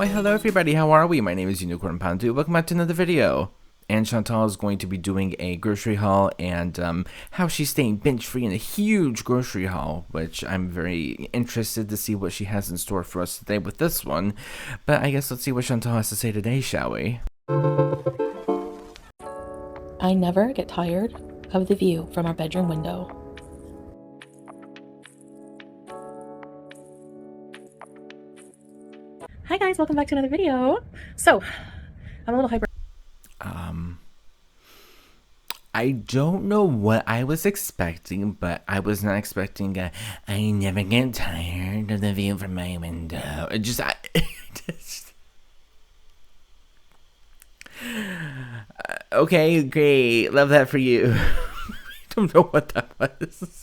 Why hello everybody, how are we? My name is Unicorn Pandu. Welcome back to another video. And Chantal is going to be doing a grocery haul and how she's staying binge free in a huge grocery haul, which I'm very interested to see what she has in store for us today with this one. But I guess let's see what Chantal has to say today, shall we? I never get tired of the view from our bedroom window. Hi guys, welcome back to another video. So, I'm a little hyper. I don't know what I was expecting, but I was not expecting I never get tired of the view from my window. Okay, great. Love that for you. I don't know what that was.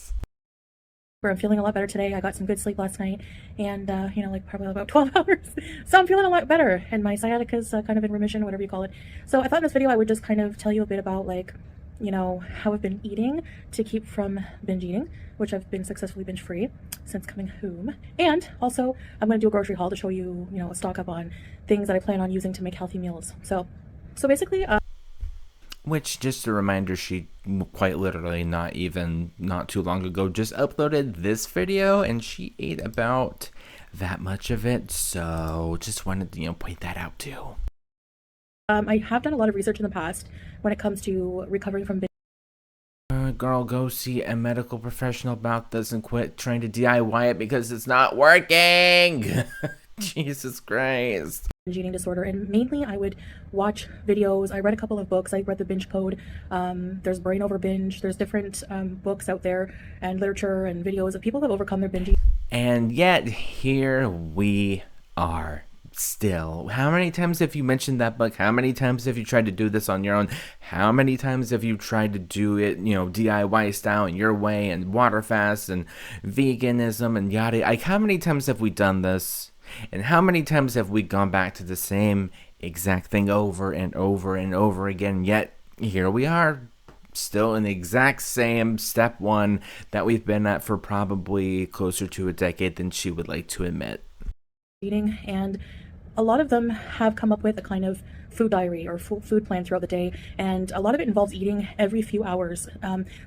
I'm feeling a lot better today. I got some good sleep last night and, like probably about 12 hours. So I'm feeling a lot better and my sciatica's kind of in remission, whatever you call it. So I thought in this video I would just kind of tell you a bit about how I've been eating to keep from binge eating, which I've been successfully binge free since coming home. And also I'm going to do a grocery haul to show you, a stock up on things that I plan on using to make healthy meals. So basically, which, just a reminder, she quite literally not too long ago just uploaded this video and she ate about that much of it. So just wanted to, point that out too. I have done a lot of research in the past when it comes to recovering from binge. Girl, go see a medical professional about this and quit trying to DIY it because it's not working. Jesus Christ. Binge eating disorder, and mainly I would watch videos. I read a couple of books. I read the Binge Code. There's Brain Over Binge. There's different books out there and literature and videos of people that have overcome their binge eating. And yet here we are. Still, how many times have you mentioned that book? How many times have you tried to do this on your own? How many times have you tried to do it, DIY style in your way and water fast and veganism and yada? Like, how many times have we done this? And how many times have we gone back to the same exact thing over and over and over again? Yet here we are, still in the exact same step one that we've been at for probably closer to a decade than she would like to admit. Eating, and a lot of them have come up with a kind of food diary or food plan throughout the day, and a lot of it involves eating every few hours,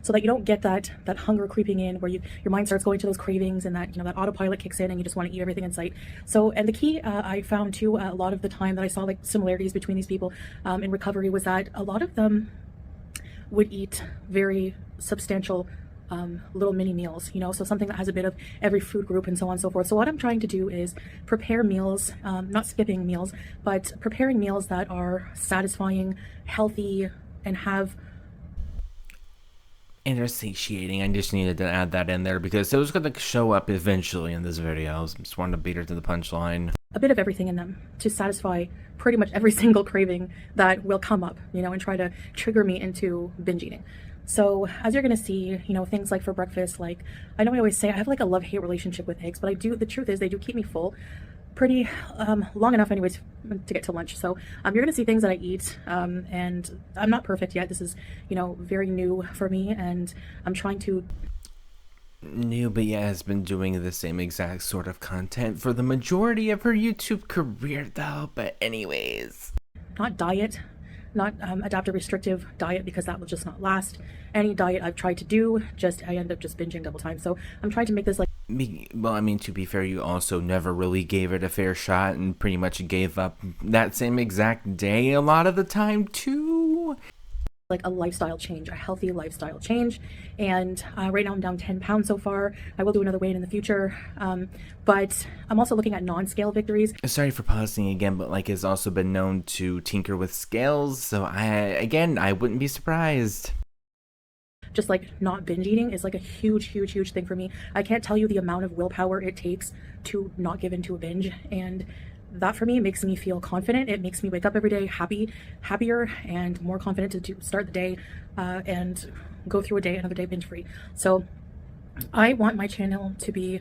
so that you don't get that hunger creeping in where your mind starts going to those cravings and that autopilot kicks in and you just want to eat everything in sight. So, and the key I found too, a lot of the time that I saw similarities between these people in recovery was that a lot of them would eat very substantial little mini meals, so something that has a bit of every food group and so on and so forth. So what I'm trying to do is prepare meals, not skipping meals, but preparing meals that are satisfying, healthy, and have and satiating. I just needed to add that in there because it was going to show up eventually in this video. I just wanted to beat her to the punchline. A bit of everything in them to satisfy pretty much every single craving that will come up, and try to trigger me into binge eating. So as you're going to see, things like for breakfast, like I know I always say I have like a love-hate relationship with eggs, but the truth is they do keep me full pretty long enough anyways to get to lunch. So you're going to see things that I eat, and I'm not perfect yet. This is, very new for me, and I'm trying to... New, but yeah, has been doing the same exact sort of content for the majority of her YouTube career though, but anyways. Not diet. Not adopt a restrictive diet because that will just not last. Any diet I've tried to do, I end up just binging double time. So I'm trying to make this well, I mean, to be fair, you also never really gave it a fair shot and pretty much gave up that same exact day a lot of the time too. Like a lifestyle change, a healthy lifestyle change. And right now I'm down 10 pounds so far. I will do another weigh-in in the future, but I'm also looking at non-scale victories. Sorry for pausing again, but has also been known to tinker with scales, so I wouldn't be surprised. Just not binge eating is a huge thing for me. I can't tell you the amount of willpower it takes to not give into a binge, and that for me makes me feel confident. It makes me wake up every day happier and more confident to start the day and go through another day binge free. So I want my channel to be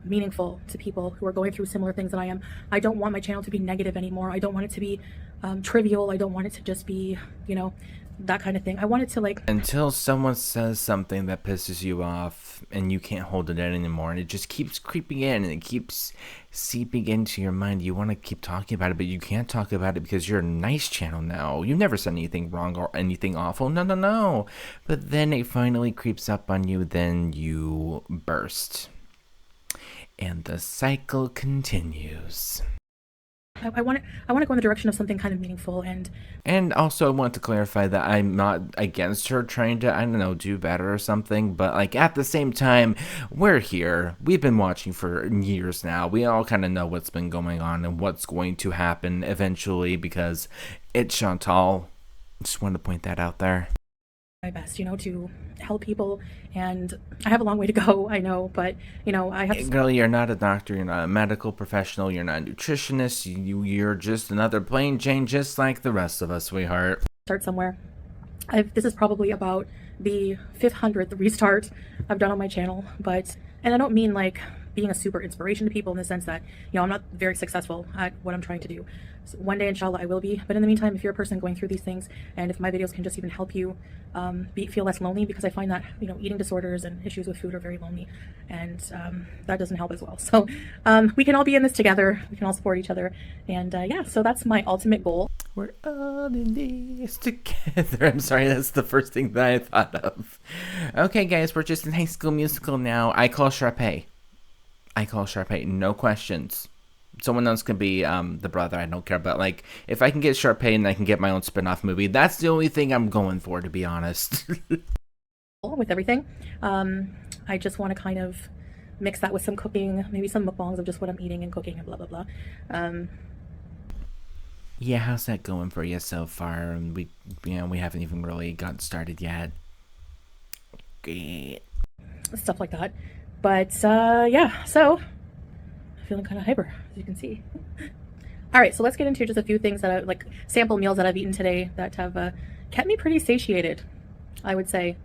meaningful to people who are going through similar things that I am. I don't want my channel to be negative anymore. I don't want it to be trivial. I don't want it to just be, that kind of thing. I wanted to like, Until someone says something that pisses you off and you can't hold it in anymore, and it just keeps creeping in and it keeps seeping into your mind. You want to keep talking about it, but you can't talk about it because you're a nice channel now. You've never said anything wrong or anything awful. No, no, no. But then it finally creeps up on you, then you burst. And the cycle continues. I want to go in the direction of something kind of meaningful. And also, I want to clarify that I'm not against her trying to, I don't know, do better or something. But, like, at the same time, we're here. We've been watching for years now. We all kind of know what's been going on and what's going to happen eventually because it's Chantal. Just wanted to point that out there. my best, to help people. And I have a long way to go, I know, but I have to Girl, you're not a doctor. You're not a medical professional. You're not a nutritionist. You're just another plain Jane, just like the rest of us, sweetheart. start somewhere. This is probably about the 500th restart I've done on my channel, and I don't mean like being a super inspiration to people in the sense that, I'm not very successful at what I'm trying to do. So one day, inshallah, I will be. But in the meantime, if you're a person going through these things, and if my videos can just even help you feel less lonely, because I find that, eating disorders and issues with food are very lonely, and that doesn't help as well. So we can all be in this together. We can all support each other. And yeah, so that's my ultimate goal. We're all in this together. I'm sorry, that's the first thing that I thought of. Okay, guys, we're just in High School Musical now. I call Sharpay. No questions. Someone else can be the brother. I don't care. But, like, if I can get Sharpay and I can get my own spin-off movie, that's the only thing I'm going for, to be honest. With everything, I just want to kind of mix that with some cooking, maybe some mukbangs of just what I'm eating and cooking and blah, blah, blah. Yeah, how's that going for you so far? And we haven't even really gotten started yet. Great. Stuff like that. But yeah, so feeling kind of hyper, as you can see. All right, so let's get into just a few things that I like, sample meals that I've eaten today that have kept me pretty satiated, I would say.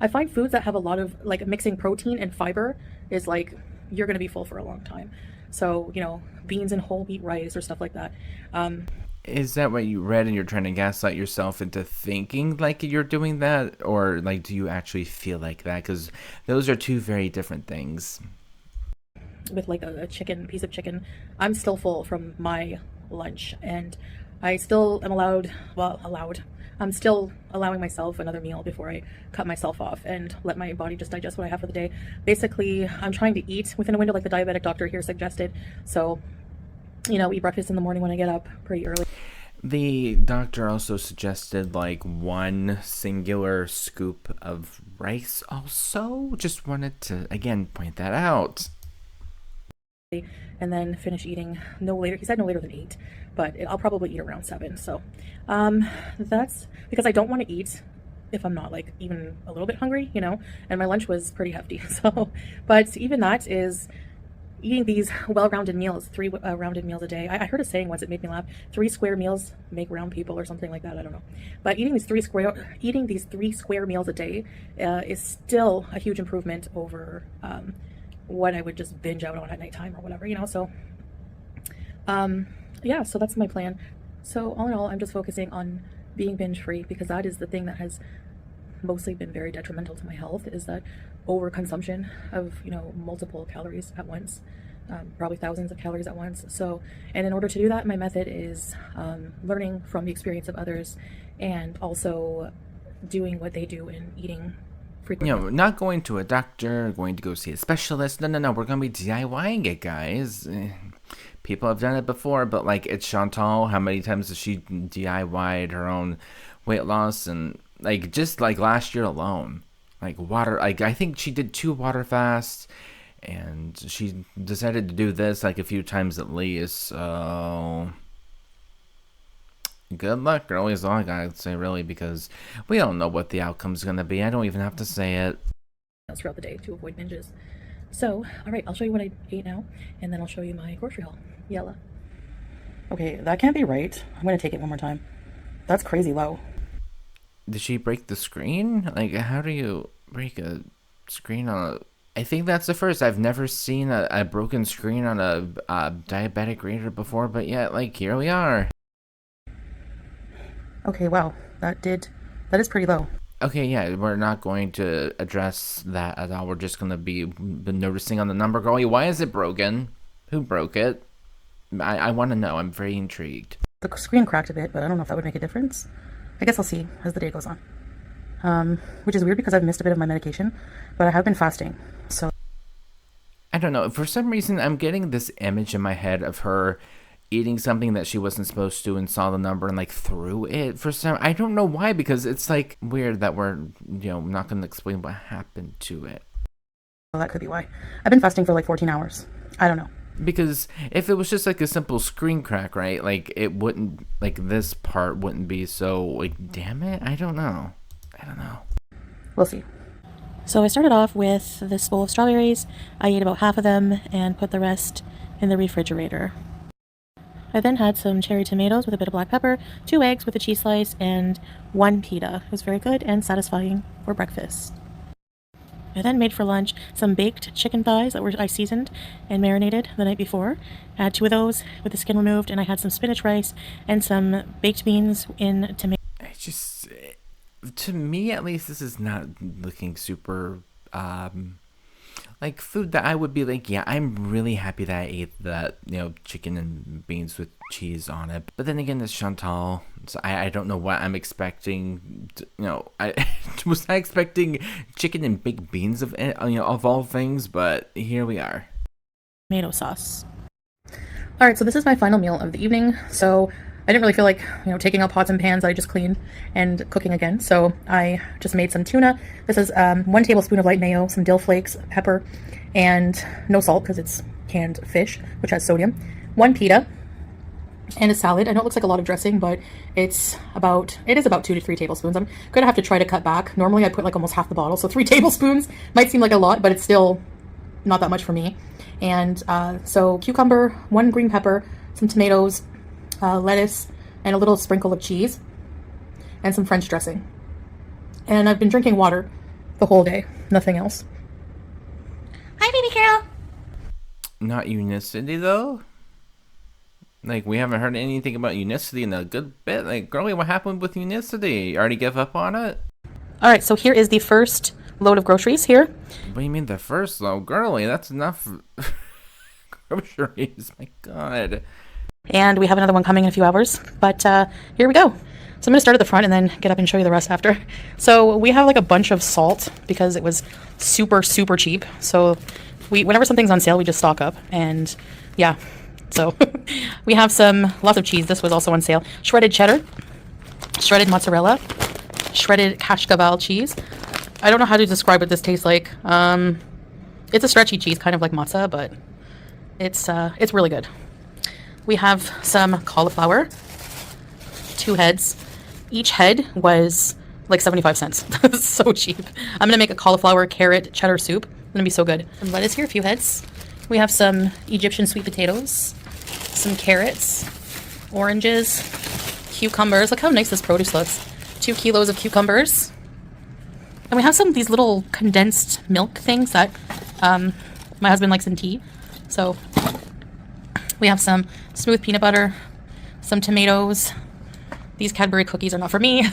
I find foods that have a lot of, like, mixing protein and fiber is like, you're going to be full for a long time. So, beans and whole wheat rice or stuff like that. Is that what you read and you're trying to gaslight yourself into thinking like you're doing that? Or, like, do you actually feel like that? Because those are two very different things. With like a piece of chicken, I'm still full from my lunch, and I still am I'm still allowing myself another meal before I cut myself off and let my body just digest what I have for the day. Basically, I'm trying to eat within a window like the diabetic doctor here suggested. So, eat breakfast in the morning when I get up pretty early. The doctor also suggested, like, one singular scoop of rice also. Just wanted to, again, point that out. And then finish eating no later. He said no later than 8, but I'll probably eat around 7. So that's because I don't want to eat if I'm not, like, even a little bit hungry, and my lunch was pretty hefty. So, but even that is eating these well-rounded meals, 3 rounded meals a day. I heard a saying once, it made me laugh: 3 square meals make round people, or something like that. I don't know. But eating these 3 square meals a day is still a huge improvement over what I would just binge out on at nighttime or whatever, So, yeah, so that's my plan. So all in all, I'm just focusing on being binge free, because that is the thing that has mostly been very detrimental to my health, is that overconsumption of, multiple calories at once, probably thousands of calories at once. So, and in order to do that, my method is learning from the experience of others, and also doing what they do in eating frequently. Not going to a doctor, going to go see a specialist. No. We're going to be DIYing it, guys. People have done it before, but, like, it's Chantal. How many times has she DIY'd her own weight loss? And, like, just, like, last year alone, like, water, like, I think she did 2 water fasts, and she decided to do this, like, a few times at least. So good luck, girl, is all I gotta say, really, because we don't know what the outcome's gonna be. I don't even have to say it. Throughout the day to avoid binges. So, all right, I'll show you what I ate now, and then I'll show you my grocery haul. Yalla. Okay, that can't be right. I'm gonna take it one more time. That's crazy low. Did she break the screen? Like, how do you break a screen on a... I think that's the first. I've never seen a broken screen on a diabetic reader before, but yeah, like, here we are. Okay, wow, that did That is pretty low. Okay, yeah, we're not going to address that at all. We're just going to be noticing on the number. Girlie, why is it broken? Who broke it? I want to know. I'm very intrigued. The screen cracked a bit, but I don't know if that would make a difference. I guess I'll see as the day goes on. Which is weird because I've missed a bit of my medication, but I have been fasting. So I don't know. For some reason, I'm getting this image in my head of her eating something that she wasn't supposed to and saw the number and like threw it for some. I don't know why, because it's like weird that we're not going to explain what happened to it. well, that could be why. I've been fasting for like 14 hours. I don't know. Because if it was just like a simple screen crack, right? Like it wouldn't, like this part wouldn't be so like, damn it. I don't know. We'll see. So I started off with this bowl of strawberries. I ate about half of them and put the rest in the refrigerator. I then had some cherry tomatoes with a bit of black pepper, 2 eggs with a cheese slice, and 1 pita. It was very good and satisfying for breakfast. I then made for lunch some baked chicken thighs that I seasoned and marinated the night before. I had 2 of those with the skin removed, and I had some spinach rice and some baked beans in tomato. To me at least, this is not looking super like food that I would be like, yeah, I'm really happy that I ate that, chicken and beans with cheese on it. But then again, it's Chantal, so I don't know what I'm expecting. I was not expecting chicken and baked beans of all things, but here we are. Tomato sauce. All right, so this is my final meal of the evening. So I didn't really feel like, taking out pots and pans that I just cleaned and cooking again. So I just made some tuna. This is 1 tablespoon of light mayo, some dill flakes, pepper, and no salt because it's canned fish, which has sodium. 1 pita and a salad. I know it looks like a lot of dressing, but it is about 2 to 3 tablespoons. I'm gonna have to try to cut back. Normally I put like almost half the bottle, so 3 tablespoons might seem like a lot, but it's still not that much for me. And so cucumber, 1 green pepper, some tomatoes, lettuce, and a little sprinkle of cheese, and some French dressing. And I've been drinking water the whole day, nothing else. Hi, baby girl. Not Unicity though. Like, we haven't heard anything about Unicity in a good bit. Like, girlie, what happened with Unicity? You already give up on it? All right, so here is the first load of groceries here. What do you mean the first load? Girlie, that's enough groceries. My God. And we have another one coming in a few hours, but here we go. So I'm going to start at the front and then get up and show you the rest after. So we have like a bunch of salt because it was super, super cheap. So whenever something's on sale, we just stock up. And yeah, so we have lots of cheese. This was also on sale. Shredded cheddar, shredded mozzarella, shredded Cascaval cheese. I don't know how to describe what this tastes like. It's a stretchy cheese, kind of like matzo, but it's really good. We have some cauliflower, 2 heads. Each head was like 75 cents. That's so cheap. I'm going to make a cauliflower carrot cheddar soup. It's going to be so good. Some lettuce here, a few heads. We have some Egyptian sweet potatoes, some carrots, oranges, cucumbers. Look how nice this produce looks. 2 kilos of cucumbers. And we have some of these little condensed milk things that my husband likes in tea. So we have some smooth peanut butter, some tomatoes. These Cadbury cookies are not for me.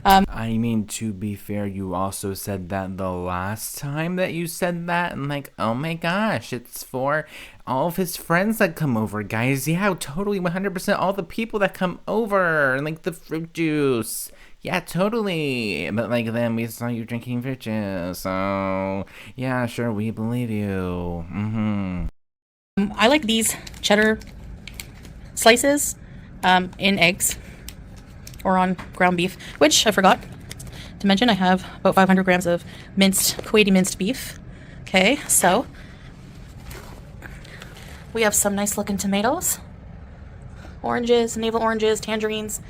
I mean, to be fair, you also said that the last time that you said that, and like, oh my gosh, it's for all of his friends that come over, guys. Yeah, totally, 100%. All the people that come over, and like the fruit juice. Yeah, totally. But like, then we saw you drinking fruit juice, so yeah, sure, we believe you. I like these cheddar slices in eggs or on ground beef, which I forgot to mention. I have about 500 grams of Kuwaiti minced beef. Okay, so we have some nice looking tomatoes, oranges, navel oranges, tangerines.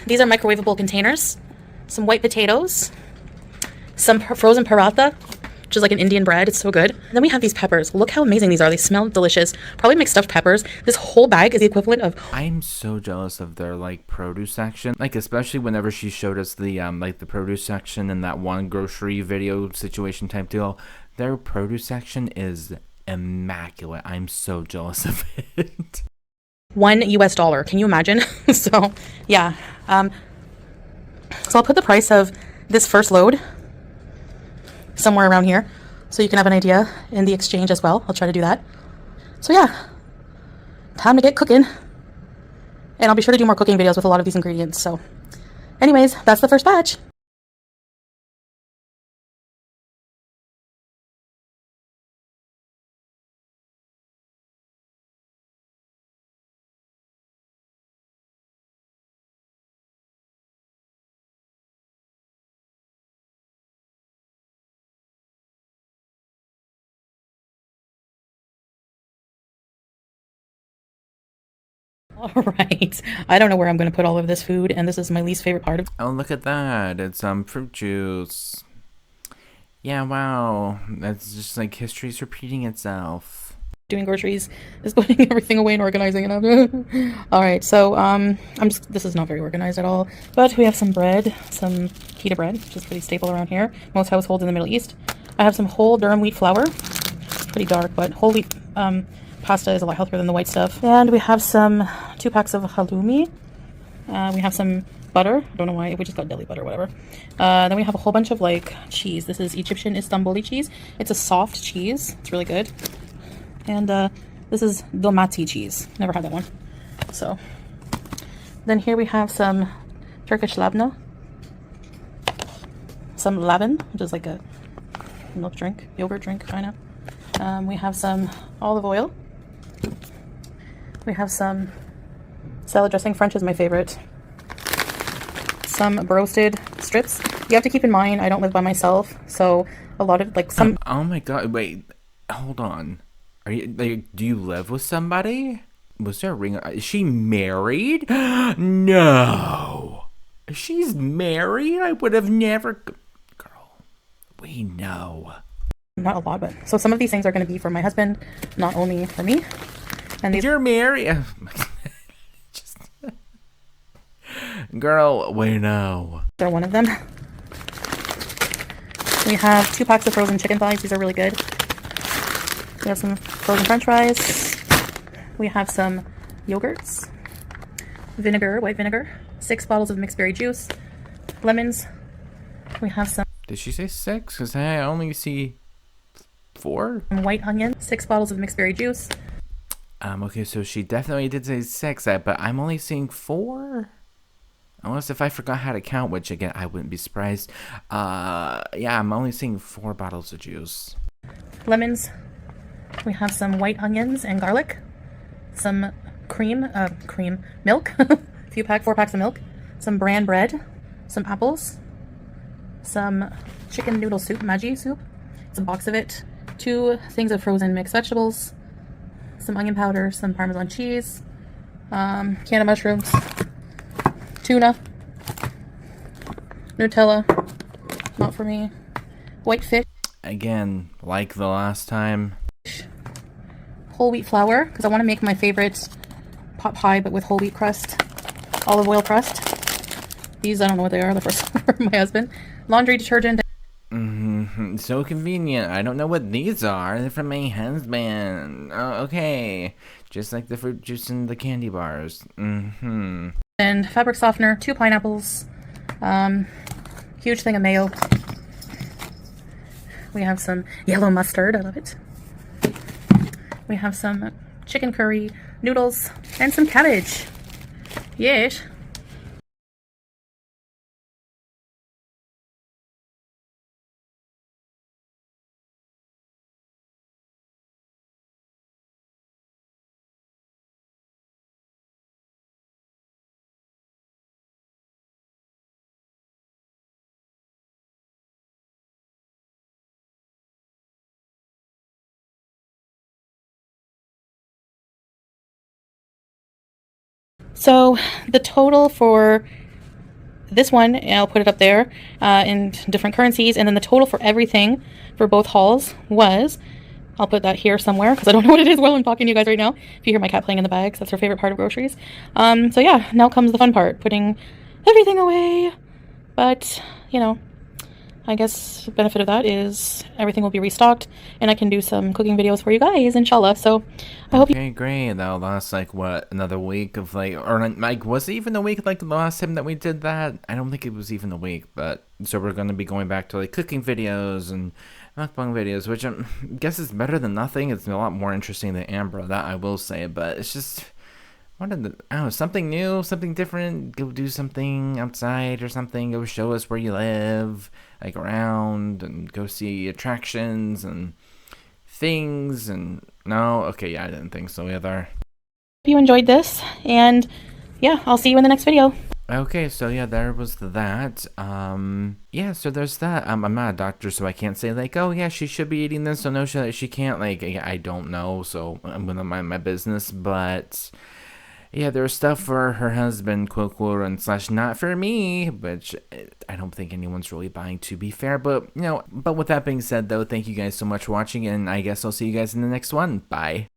These are microwavable containers. Some white potatoes, some frozen paratha, which is like an Indian bread. It's so good. And then we have these peppers. Look how amazing these are. They smell delicious. Probably mixed stuffed peppers. This whole bag is the equivalent of... I'm so jealous of their like produce section. Like, especially whenever she showed us the like the produce section in that one grocery video situation type deal. Their produce section is immaculate. I'm so jealous of it. $1 US. Can you imagine? So yeah. So I'll put the price of this first load somewhere around here so you can have an idea in the exchange as well. I'll try to do that. So yeah, time to get cooking. And I'll be sure to do more cooking videos with a lot of these ingredients. So anyways, that's the first batch. All right. I don't know where I'm going to put all of this food, and this is my least favorite part of. Oh, look at that. It's fruit juice. Yeah, wow. That's just like history's repeating itself. Doing groceries is putting everything away and organizing it. All right, so this is not very organized at all, but we have some bread, some pita bread, which is pretty staple around here. Most households in the Middle East. I have some whole durum wheat flour. It's pretty dark, but whole wheat pasta is a lot healthier than the white stuff. And we have some 2 packs of halloumi. We have some butter. I don't know why, we just got deli butter, whatever. Then we have a whole bunch of like cheese. This is Egyptian Istanbuli cheese. It's a soft cheese. It's really good. And this is domati cheese. Never had that one. So then here we have some Turkish labna, some laban, which is like a milk drink, yogurt drink kind of. We have some olive oil. We have some salad dressing. French is my favorite. Some roasted strips. You have to keep in mind I don't live by myself, so a lot of like some. Oh my god! Wait, hold on. Are you like? Do you live with somebody? Was there a ring? Is she married? No, she's married. I would have never. Girl, we know. Not a lot, but so some of these things are going to be for my husband, not only for me. And these. You're married. Just... Girl, we know. They're one of them. We have 2 packs of frozen chicken thighs. These are really good. We have some frozen french fries. We have some yogurts, vinegar, white vinegar, 6 bottles of mixed berry juice, lemons. We have some. Did she say 6? Because I only see 4. White onion, 6 bottles of mixed berry juice. Okay, so she definitely did say 6, but I'm only seeing 4. Unless if I forgot how to count, which again, I wouldn't be surprised. Yeah, I'm only seeing 4 bottles of juice. Lemons. We have some white onions and garlic. Some milk. 4 packs of milk. Some bran bread. Some apples. Some chicken noodle soup, Maggi soup. It's a box of it. 2 things of frozen mixed vegetables. Some onion powder, some Parmesan cheese. Can of mushrooms. Tuna. Nutella. Not for me. White fish. Again, like the last time. Whole wheat flour, because I want to make my favorite pot pie, but with whole wheat crust. Olive oil crust. These, I don't know what they are. They're for my husband. Laundry detergent. So convenient. I don't know what these are. They're from my husband. Oh, okay. Just like the fruit juice and the candy bars. And fabric softener, 2 pineapples. Huge thing of mayo. We have some yellow mustard. I love it. We have some chicken curry, noodles, and some cabbage. Yes. So the total for this one, I'll put it up there in different currencies, and then the total for everything for both hauls was, I'll put that here somewhere because I don't know what it is while I'm talking to you guys right now. If you hear my cat playing in the bags, that's her favorite part of groceries. So yeah, now comes the fun part, putting everything away. But, you know, I guess the benefit of that is everything will be restocked and I can do some cooking videos for you guys, inshallah. So I hope you Okay, great. That'll last like what, another week of like, or like, was it even a week like the last time that we did that? I don't think it was even a week, but so we're gonna be going back to like cooking videos and mukbang videos, which I guess is better than nothing. It's a lot more interesting than Ambra, that I will say, but it's just wanted to, I don't know, something new, something different. Go do something outside or something. Go show us where you live, like around, and go see attractions and things. And no, okay, yeah, I didn't think so either. enjoyed this, and yeah, I'll see you in the next video. Okay, so yeah, there was that. Yeah, so there's that. I'm not a doctor, so I can't say like, oh yeah, she should be eating this, so no, she can't. Like, I don't know, so I'm gonna mind my business. But yeah, there's stuff for her husband, quote, quote, and slash not for me, which I don't think anyone's really buying, to be fair. But, you know, but with that being said, though, thank you guys so much for watching, and I guess I'll see you guys in the next one. Bye.